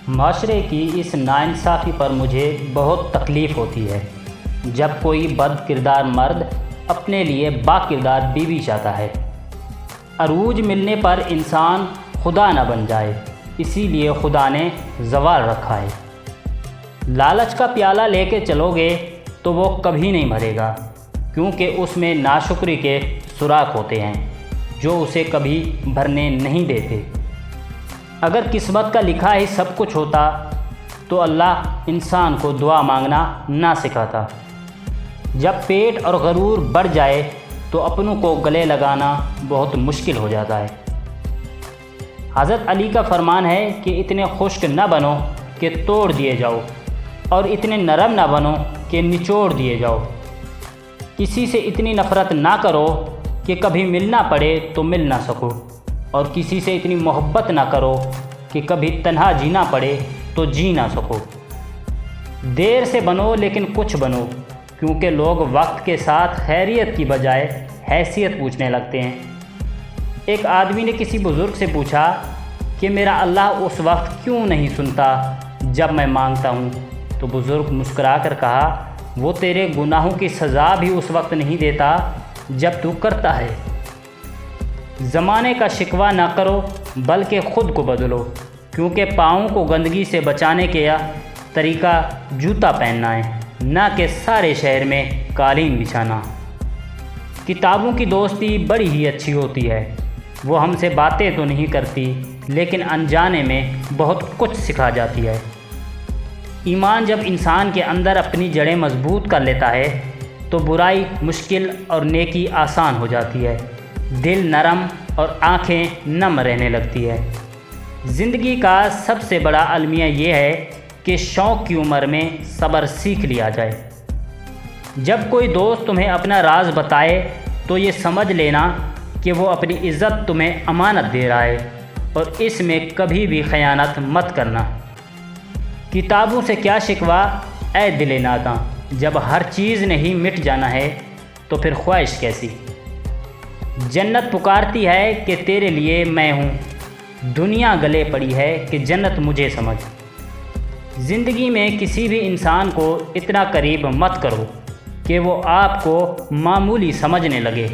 معاشرے کی اس ناانصافی پر مجھے بہت تکلیف ہوتی ہے جب کوئی بد کردار مرد اپنے لیے با کردار بیوی چاہتا ہے۔ عروج ملنے پر انسان خدا نہ بن جائے، اسی لیے خدا نے زوال رکھا ہے۔ لالچ کا پیالہ لے کے چلو گے تو وہ کبھی نہیں بھرے گا، کیونکہ اس میں ناشکری کے سوراخ ہوتے ہیں جو اسے کبھی بھرنے نہیں دیتے۔ اگر قسمت کا لکھا ہی سب کچھ ہوتا تو اللہ انسان کو دعا مانگنا نہ سکھاتا۔ جب پیٹ اور غرور بڑھ جائے تو اپنوں کو گلے لگانا بہت مشکل ہو جاتا ہے۔ حضرت علی کا فرمان ہے کہ اتنے خشک نہ بنو کہ توڑ دیے جاؤ، اور اتنے نرم نہ بنو کہ نچوڑ دیے جاؤ۔ کسی سے اتنی نفرت نہ کرو کہ کبھی ملنا پڑے تو مل نہ سکو، اور کسی سے اتنی محبت نہ کرو کہ کبھی تنہا جینا پڑے تو جی نہ سکو۔ دیر سے بنو لیکن کچھ بنو، کیونکہ لوگ وقت کے ساتھ خیریت کی بجائے حیثیت پوچھنے لگتے ہیں۔ ایک آدمی نے کسی بزرگ سے پوچھا کہ میرا اللہ اس وقت کیوں نہیں سنتا جب میں مانگتا ہوں؟ تو بزرگ مسکرا کر کہا، وہ تیرے گناہوں کی سزا بھی اس وقت نہیں دیتا جب تو کرتا ہے۔ زمانے کا شکوہ نہ کرو بلکہ خود کو بدلو، کیونکہ پاؤں کو گندگی سے بچانے کا طریقہ جوتا پہننا ہے، نہ کہ سارے شہر میں قالین بچھانا۔ کتابوں کی دوستی بڑی ہی اچھی ہوتی ہے، وہ ہم سے باتیں تو نہیں کرتی لیکن انجانے میں بہت کچھ سکھا جاتی ہے۔ ایمان جب انسان کے اندر اپنی جڑیں مضبوط کر لیتا ہے تو برائی مشکل اور نیکی آسان ہو جاتی ہے، دل نرم اور آنکھیں نم رہنے لگتی ہے۔ زندگی کا سب سے بڑا المیہ یہ ہے کہ شوق کی عمر میں صبر سیکھ لیا جائے۔ جب کوئی دوست تمہیں اپنا راز بتائے تو یہ سمجھ لینا کہ وہ اپنی عزت تمہیں امانت دے رہا ہے، اور اس میں کبھی بھی خیانت مت کرنا۔ کتابوں سے کیا شکوہ اے دل ناداں، جب ہر چیز نے ہی مٹ جانا ہے تو پھر خواہش کیسی؟ جنت پکارتی ہے کہ تیرے لیے میں ہوں، دنیا گلے پڑی ہے کہ جنت مجھے سمجھ۔ زندگی میں کسی بھی انسان کو اتنا قریب مت کرو کہ وہ آپ کو معمولی سمجھنے لگے۔